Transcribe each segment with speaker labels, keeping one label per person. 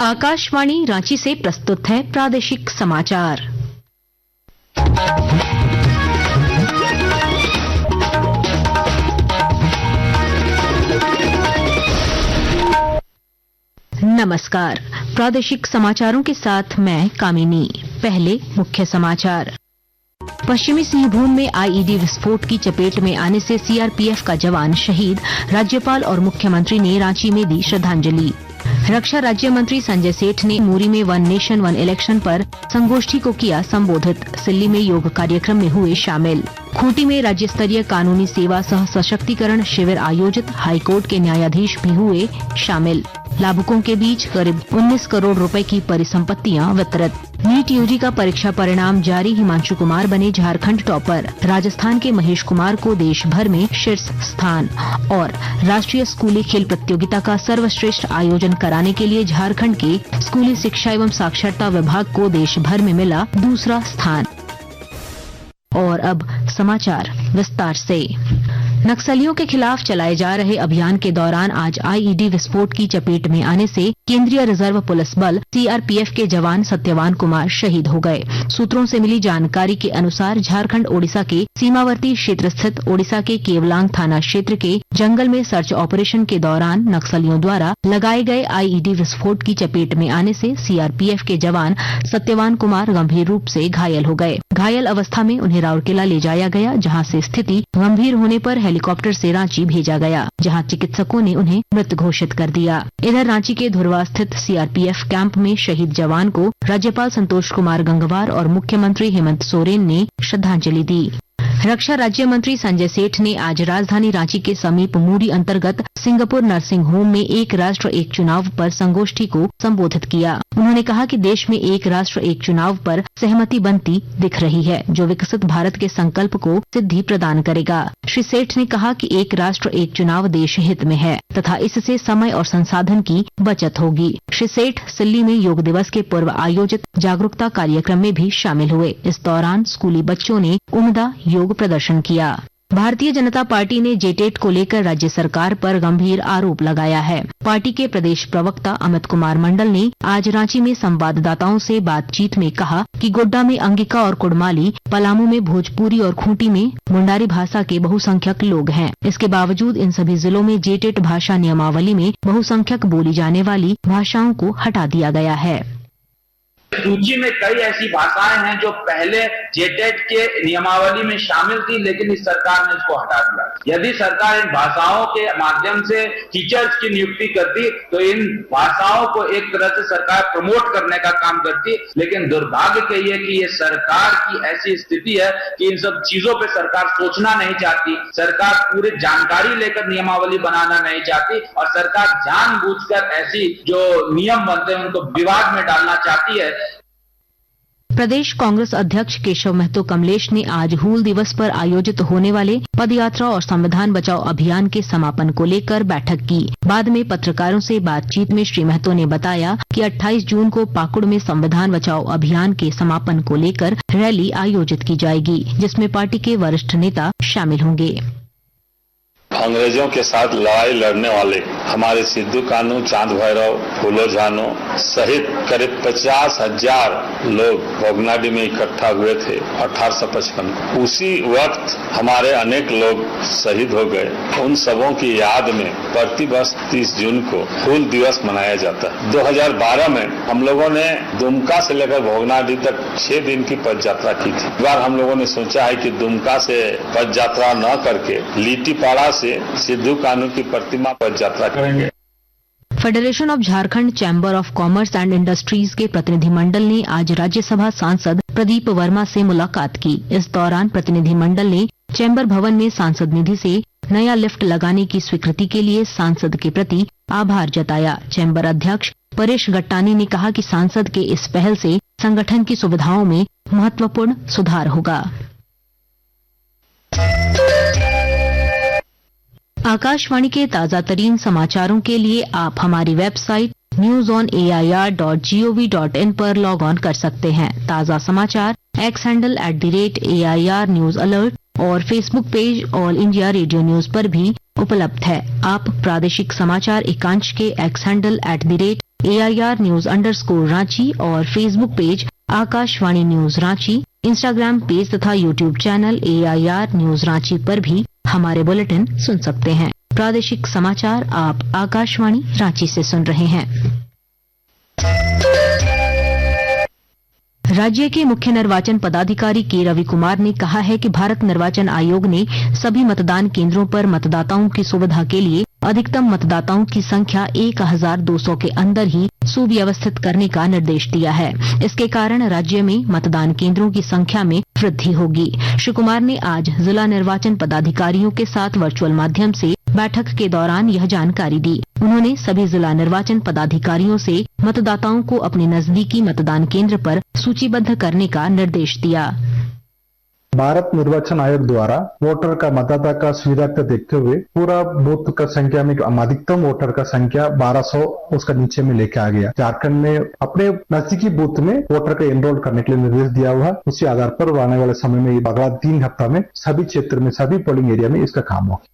Speaker 1: आकाशवाणी रांची से प्रस्तुत है प्रादेशिक समाचार। नमस्कार, प्रादेशिक समाचारों के साथ मैं कामिनी। पहले मुख्य समाचार। पश्चिमी सिंहभूम में आईईडी विस्फोट की चपेट में आने से सीआरपीएफ का जवान शहीद, राज्यपाल और मुख्यमंत्री ने रांची में दी श्रद्धांजलि। रक्षा राज्य मंत्री संजय सेठ ने मुरी में वन नेशन वन इलेक्शन पर संगोष्ठी को किया संबोधित। सिल्ली में योग कार्यक्रम में हुए शामिल। खूंटी में राज्य स्तरीय कानूनी सेवा सह सशक्तिकरण शिविर आयोजित, हाईकोर्ट के न्यायाधीश भी हुए शामिल। लाभुकों के बीच करीब 19 करोड़ रुपए की परिसंपत्तियां वितरित। नीट यूजी का परीक्षा परिणाम जारी, हिमांशु कुमार बने झारखंड टॉपर। राजस्थान के महेश कुमार को देश भर में शीर्ष स्थान। और राष्ट्रीय स्कूली खेल प्रतियोगिता का सर्वश्रेष्ठ आयोजन कराने के लिए झारखंड के स्कूली शिक्षा एवं साक्षरता विभाग को देश भर में मिला दूसरा स्थान। और अब समाचार विस्तार से। नक्सलियों के खिलाफ चलाए जा रहे अभियान के दौरान आज आईईडी विस्फोट की चपेट में आने से केंद्रीय रिजर्व पुलिस बल सीआरपीएफ के जवान सत्यवान कुमार शहीद हो गए। सूत्रों से मिली जानकारी के अनुसार झारखंड ओडिशा के सीमावर्ती क्षेत्र स्थित ओडिशा के केवलांग थाना क्षेत्र के जंगल में सर्च ऑपरेशन के दौरान नक्सलियों द्वारा लगाए गए आईईडी विस्फोट की चपेट में आने से सीआरपीएफ के जवान सत्यवान कुमार गंभीर रूप से घायल हो गए। घायल अवस्था में उन्हें राउरकेला ले जाया गया, जहां से स्थिति गंभीर होने पर हेलीकॉप्टर से रांची भेजा गया, जहां चिकित्सकों ने उन्हें मृत घोषित कर दिया। इधर रांची के धुरवा स्थित सीआरपीएफ कैंप में शहीद जवान को राज्यपाल संतोष कुमार गंगवार और मुख्यमंत्री हेमंत सोरेन ने श्रद्धांजलि दी। रक्षा राज्य मंत्री संजय सेठ ने आज राजधानी रांची के समीप मूरी अंतर्गत सिंगापुर नर्सिंग होम में एक राष्ट्र एक चुनाव पर संगोष्ठी को संबोधित किया। उन्होंने कहा कि देश में एक राष्ट्र एक चुनाव पर सहमति बनती दिख रही है, जो विकसित भारत के संकल्प को सिद्धि प्रदान करेगा। श्री सेठ ने कहा कि एक राष्ट्र एक चुनाव देश हित में है तथा इससे समय और संसाधन की बचत होगी। श्री सेठ सिल्ली में योग दिवस के पूर्व आयोजित जागरूकता कार्यक्रम में भी शामिल हुए। इस दौरान स्कूली बच्चों ने उम्दा योग प्रदर्शन किया। भारतीय जनता पार्टी ने जेटेट को लेकर राज्य सरकार पर गंभीर आरोप लगाया है। पार्टी के प्रदेश प्रवक्ता अमित कुमार मंडल ने आज रांची में संवाददाताओं से बातचीत में कहा कि गोड्डा में अंगिका और कुड़माली, पलामू में भोजपुरी और खूंटी में मुंडारी भाषा के बहुसंख्यक लोग हैं। इसके बावजूद इन सभी जिलों में जेटेट भाषा नियमावली में बहुसंख्यक बोली जाने वाली भाषाओं को हटा दिया गया है।
Speaker 2: सूची में कई ऐसी भाषाएं हैं जो पहले जेटेट के नियमावली में शामिल थी, लेकिन इस सरकार ने इसको हटा दिया। यदि सरकार इन भाषाओं के माध्यम से टीचर्स की नियुक्ति करती तो इन भाषाओं को एक तरह से सरकार प्रमोट करने का काम करती, लेकिन दुर्भाग्य के ये कि ये सरकार की ऐसी स्थिति है कि इन सब चीजों पे सरकार सोचना नहीं चाहती। सरकार पूरी जानकारी लेकर नियमावली बनाना नहीं चाहती और सरकार जानबूझकर ऐसी जो नियम बनते हैं उनको विवाद में डालना चाहती है।
Speaker 1: प्रदेश कांग्रेस अध्यक्ष केशव महतो कमलेश ने आज हूल दिवस पर आयोजित होने वाले पदयात्रा और संविधान बचाओ अभियान के समापन को लेकर बैठक की। बाद में पत्रकारों से बातचीत में श्री महतो ने बताया कि 28 जून को पाकुड़ में संविधान बचाओ अभियान के समापन को लेकर रैली आयोजित की जाएगी, जिसमें पार्टी के वरिष्ठ नेता शामिल होंगे।
Speaker 3: अंग्रेजों के साथ लड़ाई लड़ने वाले हमारे सिद्धू कान्हू, चांद भैरव, फूलो झानो सहित करीब 50,000 लोग भोगनाडी में इकट्ठा हुए थे 1855। उसी वक्त हमारे अनेक लोग शहीद हो गए। उन सबों की याद में प्रति वर्ष 30 जून को हूल दिवस मनाया जाता है। 2012 में हम लोगों ने दुमका से लेकर भोगनाडी तक 6 दिन की पद यात्रा की थी। इस बार हम लोगों ने सोचा है कि दुमका से पद यात्रा न करके लीटीपाड़ा से सिद्धू कान्हू की प्रतिमा पद यात्रा करेंगे।
Speaker 1: Federation of Jharkhand chamber of commerce and industries के प्रतिनिधिमंडल ने आज राज्यसभा सांसद प्रदीप वर्मा से मुलाकात की। इस दौरान प्रतिनिधिमंडल ने चैम्बर भवन में सांसद निधि से नया लिफ्ट लगाने की स्वीकृति के लिए सांसद के प्रति आभार जताया। चैम्बर अध्यक्ष परेश गट्टानी ने कहा कि सांसद के इस पहल से संगठन की सुविधाओं में महत्वपूर्ण सुधार होगा। आकाशवाणी के ताजा तरीन समाचारों के लिए आप हमारी वेबसाइट newsonair.gov.in पर लॉग ऑन कर सकते हैं। ताजा समाचार X handle @AIR news alert और Facebook page All India Radio news पर भी उपलब्ध है। आप प्रादेशिक समाचार एकांश के X handle AIR News_ Ranchi और Facebook page Akashvani news Ranchi, Instagram page तथा YouTube channel AIR news Ranchi पर भी हमारे बुलेटिन सुन सकते हैं। प्रादेशिक समाचार आप आकाशवाणी रांची से सुन रहे हैं। राज्य के मुख्य निर्वाचन पदाधिकारी के रवि कुमार ने कहा है कि भारत निर्वाचन आयोग ने सभी मतदान केंद्रों पर मतदाताओं की सुविधा के लिए अधिकतम मतदाताओं की संख्या 1200 के अंदर ही सुव्यवस्थित करने का निर्देश दिया है। इसके कारण राज्य में मतदान केंद्रों की संख्या में वृद्धि होगी। श्री कुमार ने आज जिला निर्वाचन पदाधिकारियों के साथ वर्चुअल माध्यम से बैठक के दौरान यह जानकारी दी। उन्होंने सभी जिला निर्वाचन पदाधिकारियों से मतदाताओं को अपने नजदीकी मतदान केंद्र पर सूचीबद्ध करने का निर्देश दिया।
Speaker 4: भारत निर्वाचन आयोग द्वारा वोटर का मतदाता का सुविधा को देखते हुए पूरा बूथ का संख्या में अधिकतम वोटर का संख्या 1200 उसका नीचे में लेके आ गया। झारखंड में अपने नजदीकी बूथ में वोटर को एनरोल करने के लिए निर्देश दिया हुआ। उसी आधार पर आने वाले समय में अगला 3 हफ्ता में सभी क्षेत्र में सभी पोलिंग एरिया में इसका काम होगा।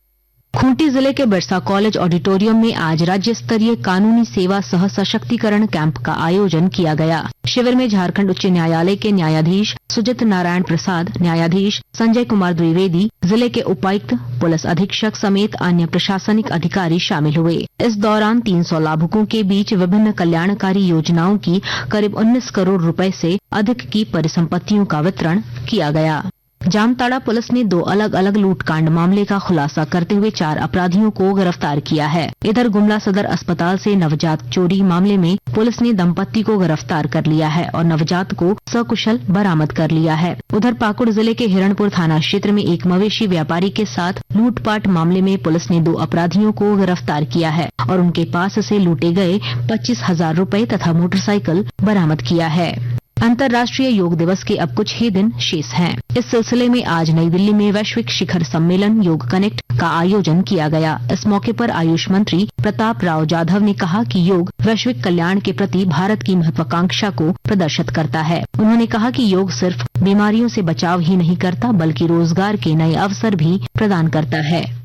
Speaker 1: खूंटी जिले के बिरसा कॉलेज ऑडिटोरियम में आज राज्य स्तरीय कानूनी सेवा सह सशक्तिकरण कैंप का आयोजन किया गया। शिविर में झारखंड उच्च न्यायालय के न्यायाधीश सुजित नारायण प्रसाद, न्यायाधीश संजय कुमार द्विवेदी, जिले के उपायुक्त, पुलिस अधीक्षक समेत अन्य प्रशासनिक अधिकारी शामिल हुए। इस दौरान 300 लाभुकों के बीच विभिन्न कल्याणकारी योजनाओं की करीब 19 करोड़ रुपए से अधिक की परिसंपत्तियों का वितरण किया गया। जामताड़ा पुलिस ने 2 अलग-अलग लूटकांड मामले का खुलासा करते हुए 4 अपराधियों को गिरफ्तार किया है। इधर गुमला सदर अस्पताल से नवजात चोरी मामले में पुलिस ने दंपत्ति को गिरफ्तार कर लिया है और नवजात को सकुशल बरामद कर लिया है। उधर पाकुड़ जिले के हिरणपुर थाना क्षेत्र में एक मवेशी व्यापारी के साथ लूटपाट मामले में पुलिस ने 2 अपराधियों को गिरफ्तार किया है और उनके पास से लूटे गए 25,000 रुपए तथा मोटरसाइकिल बरामद किया है। अंतर्राष्ट्रीय योग दिवस के अब कुछ ही दिन शेष हैं। इस सिलसिले में आज नई दिल्ली में वैश्विक शिखर सम्मेलन योग कनेक्ट का आयोजन किया गया। इस मौके पर आयुष मंत्री प्रताप राव जाधव ने कहा कि योग वैश्विक कल्याण के प्रति भारत की महत्वाकांक्षा को प्रदर्शित करता है। उन्होंने कहा कि योग सिर्फ बीमारियों से बचाव ही नहीं करता बल्कि रोजगार के नए अवसर भी प्रदान करता है।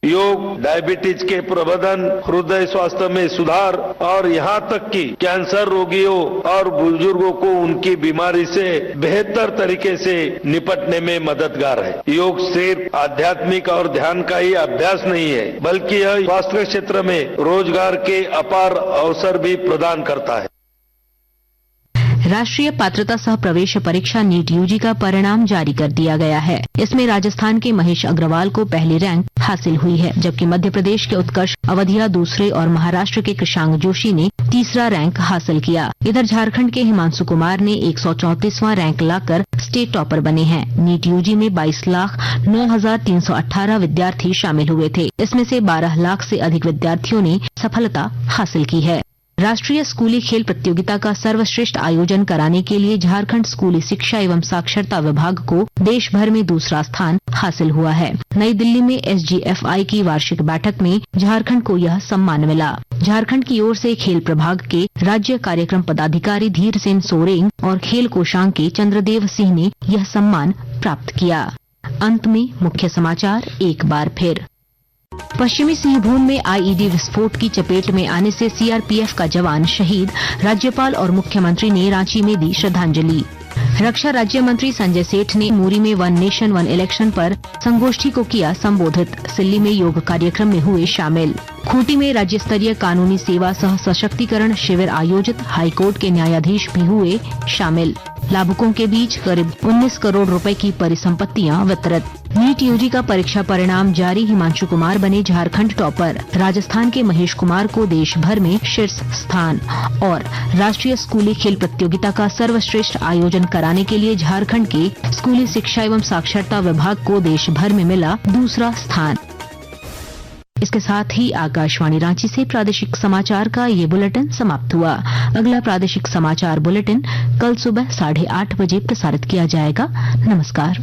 Speaker 5: योग डायबिटीज के प्रबंधन, हृदय स्वास्थ्य में सुधार और यहाँ तक कि कैंसर रोगियों और बुजुर्गों को उनकी बीमारी से बेहतर तरीके से निपटने में मददगार है। योग सिर्फ आध्यात्मिक और ध्यान का ही अभ्यास नहीं है बल्कि यह स्वास्थ्य क्षेत्र में रोजगार के अपार अवसर भी प्रदान करता है।
Speaker 1: राष्ट्रीय पात्रता सह प्रवेश परीक्षा नीट यूजी का परिणाम जारी कर दिया गया है। इसमें राजस्थान के महेश अग्रवाल को पहली रैंक हासिल हुई है, जबकि मध्य प्रदेश के उत्कर्ष अवधिया दूसरे और महाराष्ट्र के कृषांक जोशी ने तीसरा रैंक हासिल किया। इधर झारखंड के हिमांशु कुमार ने 134वां रैंक लाकर स्टेट टॉपर बने हैं। नीट यूजी में 22,09,318 विद्यार्थी शामिल हुए थे। इसमें से 12 लाख से अधिक विद्यार्थियों ने सफलता हासिल की है। राष्ट्रीय स्कूली खेल प्रतियोगिता का सर्वश्रेष्ठ आयोजन कराने के लिए झारखंड स्कूली शिक्षा एवं साक्षरता विभाग को देश भर में दूसरा स्थान हासिल हुआ है। नई दिल्ली में SGFI की वार्षिक बैठक में झारखंड को यह सम्मान मिला। झारखंड की ओर से खेल प्रभाग के राज्य कार्यक्रम पदाधिकारी धीर सेन सोरेंग और खेल कोषांग के चंद्रदेव सिंह ने यह सम्मान प्राप्त किया। अंत में मुख्य समाचार एक बार फिर। पश्चिमी सिंहभूम में IED विस्फोट की चपेट में आने से CRPF का जवान शहीद, राज्यपाल और मुख्यमंत्री ने रांची में दी श्रद्धांजलि। रक्षा राज्य मंत्री संजय सेठ ने मूरी में 1 नेशन 1 इलेक्शन पर संगोष्ठी को किया संबोधित। सिल्ली में योग कार्यक्रम में हुए शामिल। खूंटी में राज्य स्तरीय कानूनी सेवा सह सशक्तिकरण शिविर आयोजित, हाईकोर्ट के न्यायाधीश भी हुए शामिल। लाभुकों के बीच करीब 19 करोड़ रुपए की परिसंपत्तियां वितरित। नीट यूजी का परीक्षा परिणाम जारी, हिमांशु कुमार बने झारखंड टॉपर। राजस्थान के महेश कुमार को देश भर में शीर्ष स्थान। और राष्ट्रीय स्कूली खेल प्रतियोगिता का सर्वश्रेष्ठ आयोजन कराने के लिए झारखंड के स्कूली शिक्षा एवं साक्षरता विभाग को देश भर में मिला दूसरा स्थान। इसके साथ ही आकाशवाणी रांची से प्रादेशिक समाचार का ये बुलेटिन समाप्त हुआ। अगला प्रादेशिक समाचार बुलेटिन कल सुबह 8:30 बजे प्रसारित किया जाएगा। नमस्कार।